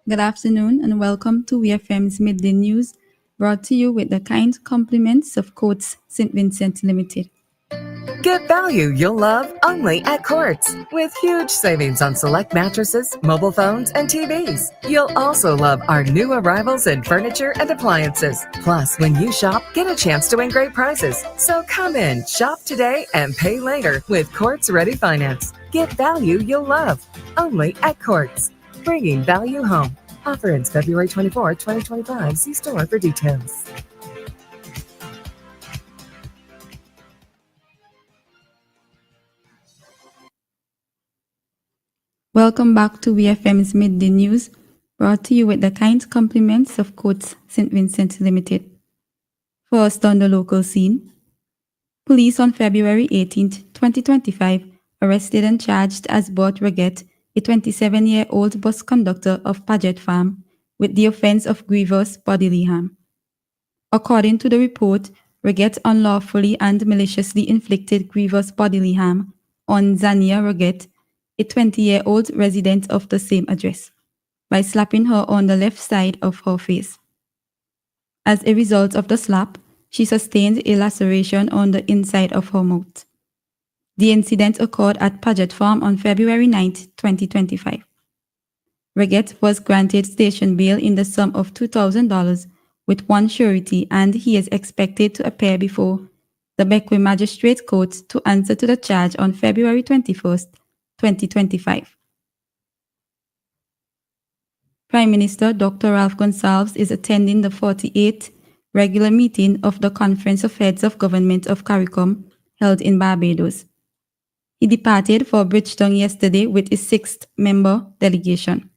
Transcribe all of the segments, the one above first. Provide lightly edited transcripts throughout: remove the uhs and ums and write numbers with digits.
Good afternoon and welcome to VFM's Midday News, brought to you with the kind compliments of Coates St. Vincent Limited. Get value you'll love only at Quartz, with huge savings on select mattresses, mobile phones, and TVs. You'll also love our new arrivals in furniture and appliances. Plus, when you shop, get a chance to win great prizes. So come in, shop today, and pay later with Quartz Ready Finance. Get value you'll love only at Quartz, bringing value home. Offer ends February 24, 2025. See store for details. Welcome back to VFM's Midday News, brought to you with the kind compliments of Coates St. Vincent Limited. First on the local scene, police on February 18, 2025, arrested and charged as Bort Reget, a 27-year-old bus conductor of Paget Farm, with the offense of grievous bodily harm. According to the report, Reget unlawfully and maliciously inflicted grievous bodily harm on Zania Reget, a 20-year-old resident of the same address, by slapping her on the left side of her face. As a result of the slap, she sustained a laceration on the inside of her mouth. The incident occurred at Paget Farm on February 9, 2025. Reget was granted station bail in the sum of $2,000 with one surety, and he is expected to appear before the Bequia Magistrate Court to answer to the charge on February 21, 2025. Prime Minister Dr. Ralph Gonsalves is attending the 48th regular meeting of the Conference of Heads of Government of CARICOM held in Barbados. He departed for Bridgetown yesterday with his 6th member delegation.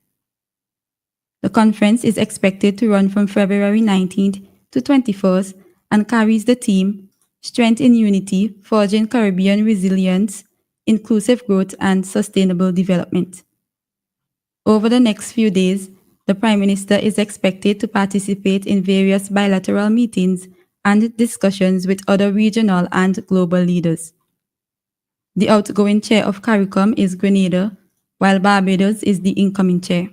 The conference is expected to run from February 19th to 21st and carries the theme Strength in Unity, Forging Caribbean Resilience, Inclusive Growth and Sustainable Development. Over the next few days, the Prime Minister is expected to participate in various bilateral meetings and discussions with other regional and global leaders. The outgoing chair of CARICOM is Grenada, while Barbados is the incoming chair.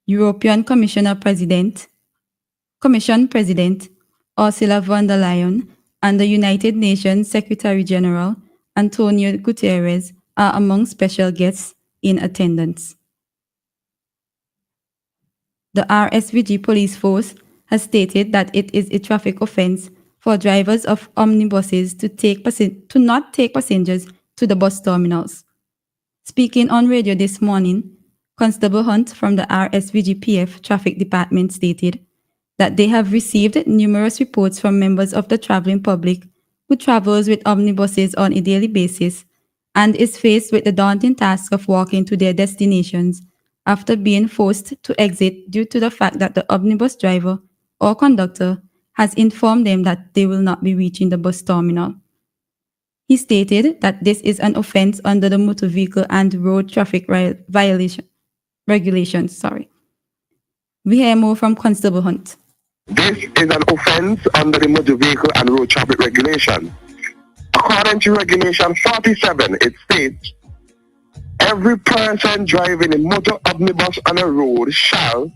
European Commission President Ursula von der Leyen and the United Nations Secretary General Antonio Guterres are among special guests in attendance. The RSVG police force has stated that it is a traffic offense for drivers of omnibuses to not take passengers to the bus terminals. Speaking on radio this morning, Constable Hunt from the RSVGPF Traffic Department stated that they have received numerous reports from members of the traveling public who travels with omnibuses on a daily basis and is faced with the daunting task of walking to their destinations after being forced to exit due to the fact that the omnibus driver or conductor has informed them that they will not be reaching the bus terminal. He stated that this is an offense under the Motor Vehicle and Road Traffic Regulations. We hear more from Constable Hunt. This is an offense under the Motor Vehicle and Road Traffic Regulation. According to Regulation 47, it states, every person driving a motor omnibus on a road shall,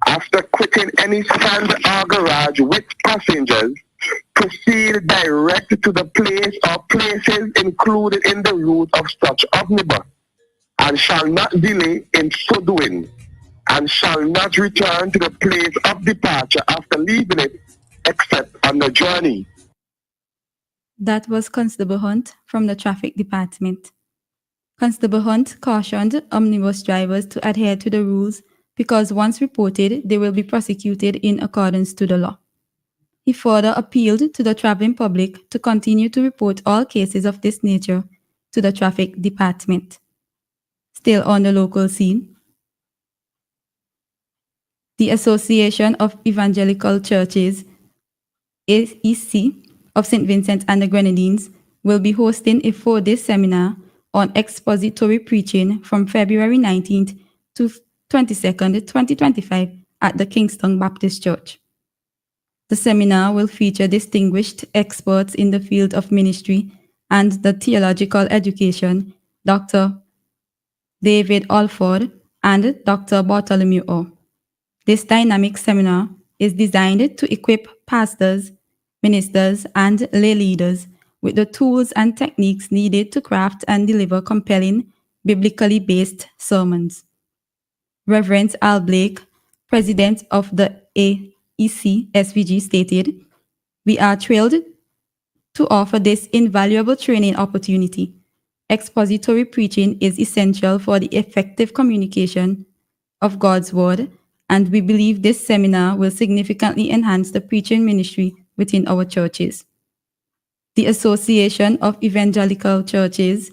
after quitting any stand or garage with passengers, proceed direct to the place or places included in the route of such omnibus, and shall not delay in so doing, and shall not return to the place of departure after leaving it, except on the journey. That was Constable Hunt from the Traffic Department. Constable Hunt cautioned omnibus drivers to adhere to the rules because once reported, they will be prosecuted in accordance to the law. He further appealed to the traveling public to continue to report all cases of this nature to the Traffic Department. Still on the local scene, the Association of Evangelical Churches, AEC, of St. Vincent and the Grenadines will be hosting a 4-day seminar on expository preaching from February 19th to 22nd, 2025 at the Kingston Baptist Church. The seminar will feature distinguished experts in the field of ministry and the theological education, Dr. David Alford and Dr. Bartholomew O. This dynamic seminar is designed to equip pastors, ministers, and lay leaders with the tools and techniques needed to craft and deliver compelling, biblically based sermons. Reverend Al Blake, president of the AEC SVG, stated, "We are thrilled to offer this invaluable training opportunity. Expository preaching is essential for the effective communication of God's Word, and we believe this seminar will significantly enhance the preaching ministry within our churches." The Association of Evangelical Churches,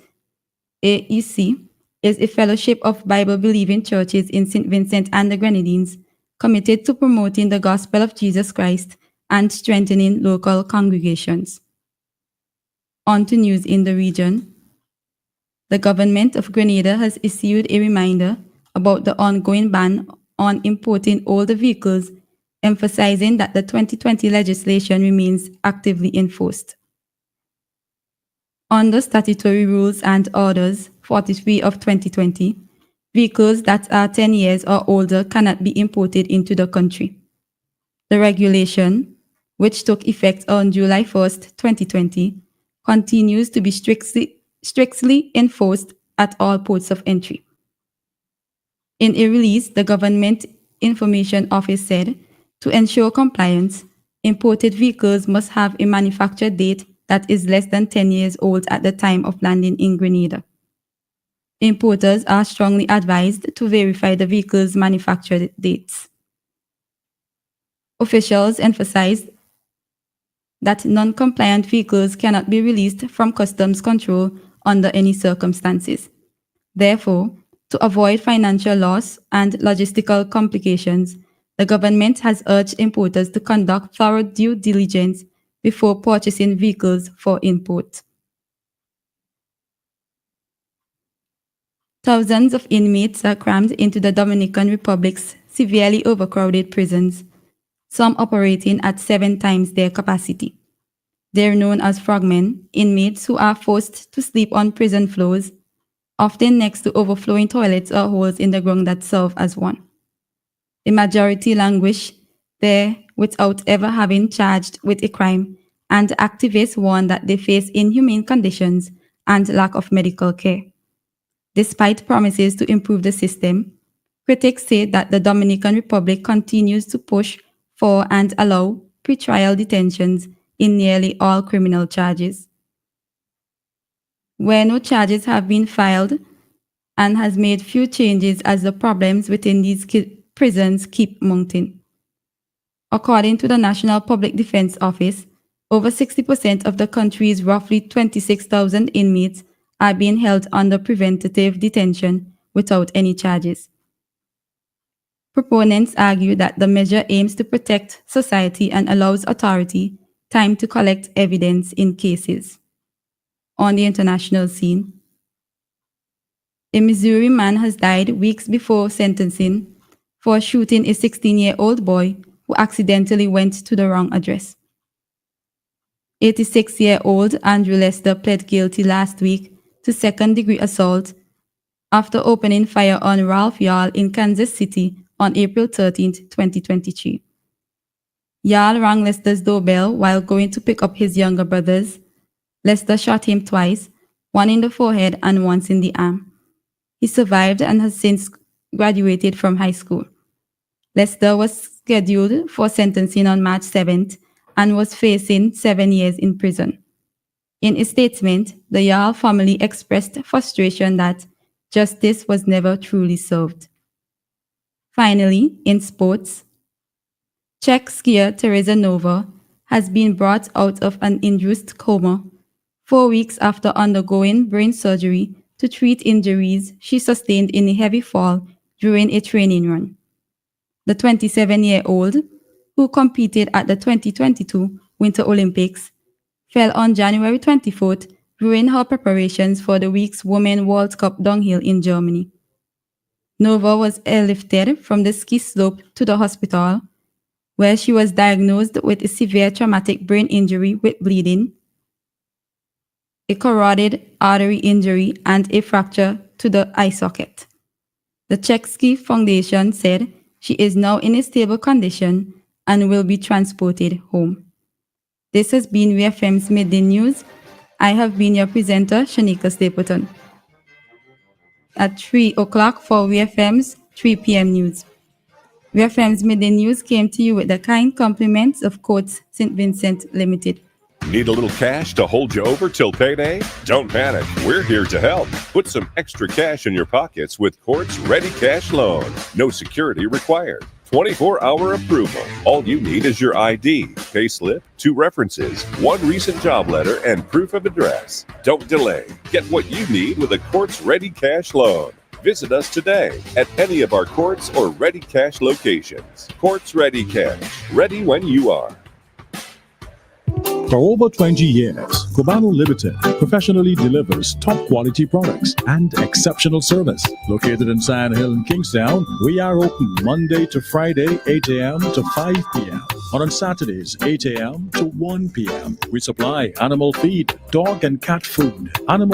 AEC, is a fellowship of Bible-believing churches in St. Vincent and the Grenadines, committed to promoting the gospel of Jesus Christ and strengthening local congregations. On to news in the region. The government of Grenada has issued a reminder about the ongoing ban on importing older vehicles, emphasizing that the 2020 legislation remains actively enforced. Under statutory rules and orders 43 of 2020, vehicles that are 10 years or older cannot be imported into the country. The regulation, which took effect on July 1st, 2020, continues to be strictly enforced at all ports of entry. In a release, the Government Information Office said, to ensure compliance, imported vehicles must have a manufacture date that is less than 10 years old at the time of landing in Grenada. Importers are strongly advised to verify the vehicle's manufacture dates. Officials emphasized that non-compliant vehicles cannot be released from customs control under any circumstances. Therefore, to avoid financial loss and logistical complications, the government has urged importers to conduct thorough due diligence before purchasing vehicles for import. Thousands of inmates are crammed into the Dominican Republic's severely overcrowded prisons, some operating at 7 times their capacity. They're known as frogmen, inmates who are forced to sleep on prison floors, often next to overflowing toilets or holes in the ground that serve as one. The majority languish there without ever having charged with a crime, and activists warn that they face inhumane conditions and lack of medical care. Despite promises to improve the system, critics say that the Dominican Republic continues to push for and allow pretrial detentions in nearly all criminal charges, where no charges have been filed, and has made few changes as the problems within these prisons keep mounting. According to the National Public Defense Office, over 60% of the country's roughly 26,000 inmates are being held under preventative detention without any charges. Proponents argue that the measure aims to protect society and allows authority time to collect evidence in cases. On the international scene, a Missouri man has died weeks before sentencing for shooting a 16-year-old boy who accidentally went to the wrong address. 86-year-old Andrew Lester pled guilty last week to second-degree assault after opening fire on Ralph Yarl in Kansas City on April 13, 2023. Yarl rang Lester's doorbell while going to pick up his younger brothers. Lester shot him twice, one in the forehead and once in the arm. He survived and has since graduated from high school. Lester was scheduled for sentencing on March 7th and was facing 7 years in prison. In a statement, the Yarl family expressed frustration that justice was never truly served. Finally, in sports, Czech skier Teresa Nova has been brought out of an induced coma 4 weeks after undergoing brain surgery to treat injuries she sustained in a heavy fall during a training run. The 27-year-old, who competed at the 2022 Winter Olympics, fell on January 24th during her preparations for the week's Women's World Cup downhill in Germany. Nova was airlifted from the ski slope to the hospital, where she was diagnosed with a severe traumatic brain injury with bleeding, a carotid artery injury, and a fracture to the eye socket. The Czech Ski Foundation said She is now in a stable condition and will be transported home. This has been VFM's Midday News. I have been your presenter, Shanica Stapleton. At 3 o'clock for VFM's 3 p.m. news. VFM's Midday News came to you with the kind compliments of Courts St. Vincent Limited. Need a little cash to hold you over till payday? Don't panic. We're here to help. Put some extra cash in your pockets with Courts Ready Cash Loan. No security required. 24-hour approval. All you need is your ID, payslip, 2 references, 1 recent job letter, and proof of address. Don't delay. Get what you need with a Courts Ready Cash Loan. Visit us today at any of our Courts or Ready Cash locations. Courts Ready Cash. Ready when you are. For over 20 years, Cubano Limited professionally delivers top quality products and exceptional service. Located in Sand Hill and Kingstown, we are open Monday to Friday, 8 a.m. to 5 p.m. and on Saturdays, 8 a.m. to 1 p.m. We supply animal feed, dog and cat food, animal